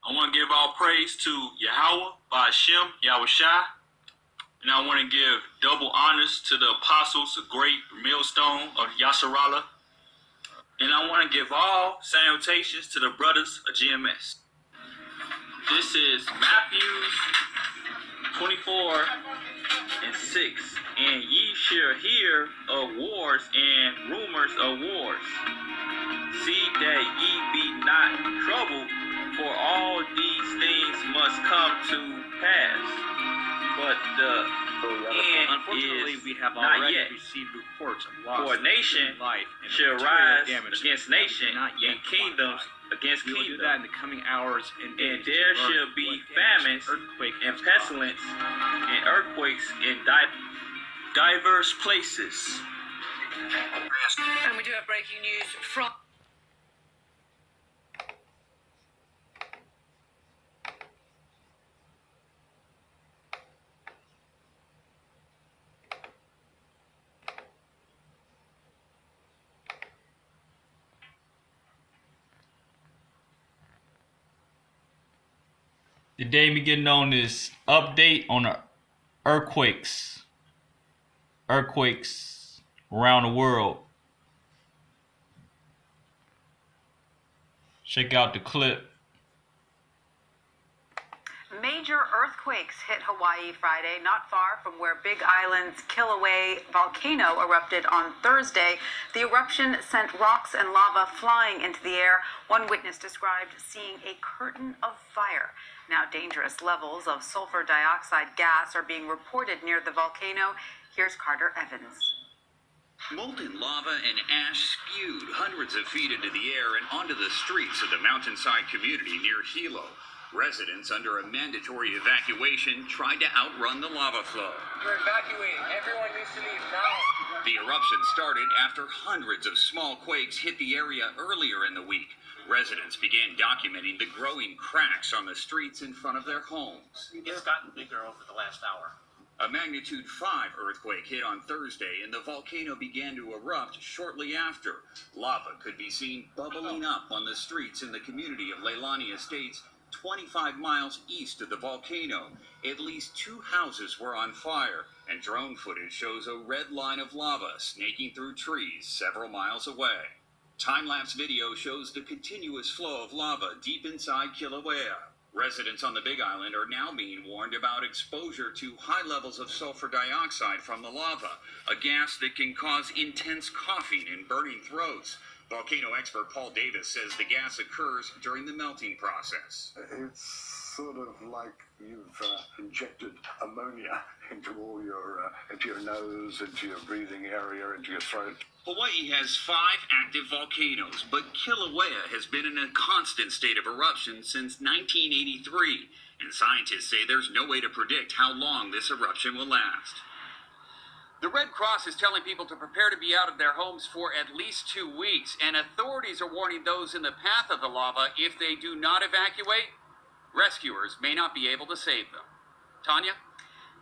I want to give all praise to Yahweh, Ba'ashem, Yahushai, and I want to give double honors to the apostles, the great millstone of Yasharallah, and I want to give all salutations to the brothers of GMS. This is Matthew 24:6, and ye shall hear of wars and rumors of wars. See that ye be not troubled, for all these things must come to pass. But the end unfortunately, is we have not already yet. received reports of loss For nation life and shall material rise damage against that nation, not yet and kingdoms quantified. against We will do kingdoms. that in the coming hours and days. And there to learn shall be what damage famines the earthquake and has pestilence and earthquakes in diverse places. And we do have breaking news from... Today we getting on this update on the earthquakes around the world. Check out the clip. Major earthquakes hit Hawaii Friday, not far from where Big Island's Kilauea volcano erupted on Thursday. The eruption sent rocks and lava flying into the air. One witness described seeing a curtain of fire. Now dangerous levels of sulfur dioxide gas are being reported near the volcano. Here's Carter Evans. Molten lava and ash spewed hundreds of feet into the air and onto the streets of the mountainside community near Hilo. Residents under a mandatory evacuation tried to outrun the lava flow. We're evacuating. Everyone needs to leave now. The eruption started after hundreds of small quakes hit the area earlier in the week. Residents began documenting the growing cracks on the streets in front of their homes. It's gotten bigger over the last hour. A magnitude 5 earthquake hit on Thursday, and the volcano began to erupt shortly after. Lava could be seen bubbling up on the streets in the community of Leilani Estates, 25 miles east of the volcano. At least 2 houses were on fire, and drone footage shows a red line of lava snaking through trees several miles away. Time-lapse video shows the continuous flow of lava deep inside Kilauea. Residents on the Big Island are now being warned about exposure to high levels of sulfur dioxide from the lava, a gas that can cause intense coughing and burning throats. Volcano expert Paul Davis says the gas occurs during the melting process. It's sort of like you've injected ammonia into all your into your nose, into your breathing area, into your throat. Hawaii has 5 active volcanoes, but Kilauea has been in a constant state of eruption since 1983, and scientists say there's no way to predict how long this eruption will last. The Red Cross is telling people to prepare to be out of their homes for at least 2 weeks, and authorities are warning those in the path of the lava if they do not evacuate, rescuers may not be able to save them. Tanya?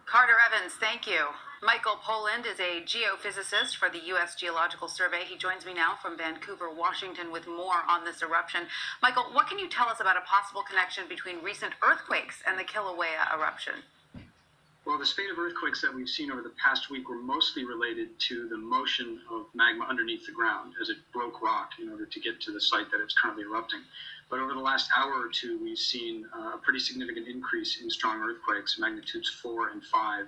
Carter Evans, thank you. Michael Poland is a geophysicist for the U.S. Geological Survey. He joins me now from Vancouver, Washington, with more on this eruption. Michael, what can you tell us about a possible connection between recent earthquakes and the Kilauea eruption? Well, the spate of earthquakes that we've seen over the past week were mostly related to the motion of magma underneath the ground as it broke rock in order to get to the site that it's currently erupting. But over the last hour or two, we've seen a pretty significant increase in strong earthquakes, magnitudes 4 and 5,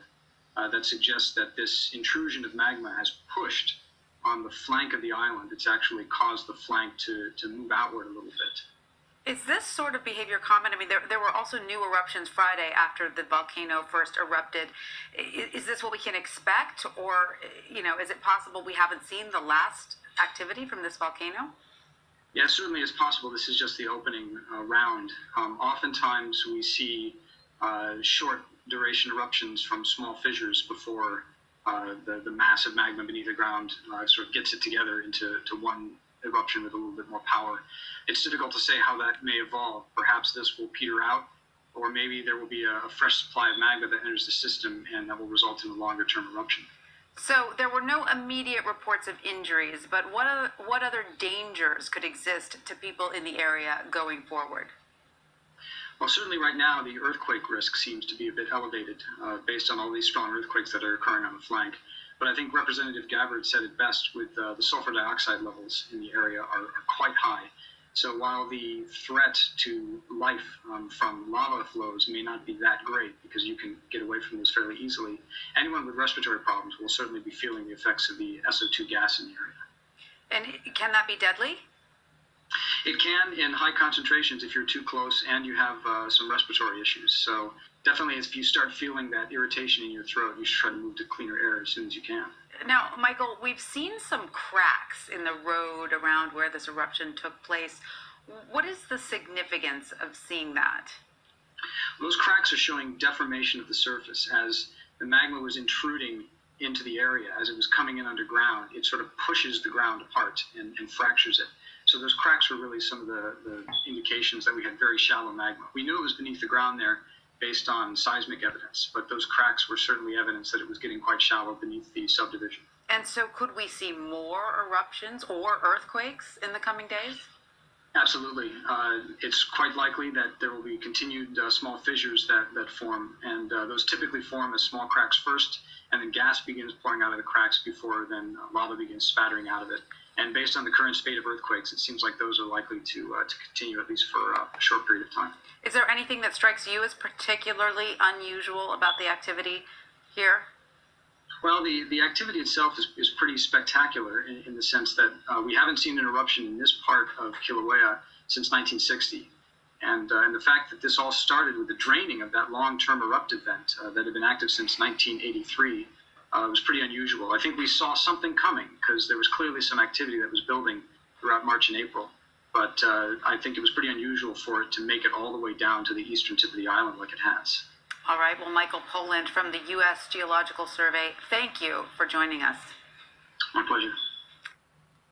that suggests that this intrusion of magma has pushed on the flank of the island. It's actually caused the flank to move outward a little bit. Is this sort of behavior common? I mean, there were also new eruptions Friday after the volcano first erupted. Is this what we can expect? Or, is it possible we haven't seen the last activity from this volcano? Yeah, certainly it's possible. This is just the opening round. Oftentimes we see short duration eruptions from small fissures before the massive magma beneath the ground sort of gets it together into one eruption with a little bit more power. It's difficult to say how that may evolve. Perhaps this will peter out, or maybe there will be a fresh supply of magma that enters the system and that will result in a longer term eruption. So there were no immediate reports of injuries, but what other dangers could exist to people in the area going forward? Well, certainly right now, the earthquake risk seems to be a bit elevated based on all these strong earthquakes that are occurring on the flank. But I think Representative Gabbard said it best with the sulfur dioxide levels in the area are quite high. So while the threat to life from lava flows may not be that great because you can get away from those fairly easily, anyone with respiratory problems will certainly be feeling the effects of the SO2 gas in the area. And can that be deadly? It can in high concentrations if you're too close and you have some respiratory issues. So definitely if you start feeling that irritation in your throat, you should try to move to cleaner air as soon as you can. Now, Michael, we've seen some cracks in the road around where this eruption took place. What is the significance of seeing that? Those cracks are showing deformation of the surface as the magma was intruding into the area. As it was coming in underground, it sort of pushes the ground apart and fractures it. So those cracks were really some of the indications that we had very shallow magma. We knew it was beneath the ground there based on seismic evidence, but those cracks were certainly evidence that it was getting quite shallow beneath the subdivision. And so could we see more eruptions or earthquakes in the coming days? Absolutely. It's quite likely that there will be continued small fissures that form, and those typically form as small cracks first, and then gas begins pouring out of the cracks before then lava begins spattering out of it. And based on the current spate of earthquakes, it seems like those are likely to continue at least for a short period of time. Is there anything that strikes you as particularly unusual about the activity here? Well, the activity itself is pretty spectacular in the sense that we haven't seen an eruption in this part of Kilauea since 1960. And the fact that this all started with the draining of that long-term eruptive vent that had been active since 1983 was pretty unusual. I think we saw something coming because there was clearly some activity that was building throughout March and April. But I think it was pretty unusual for it to make it all the way down to the eastern tip of the island like it has. All right. Well, Michael Poland from the U.S. Geological Survey, thank you for joining us. My pleasure.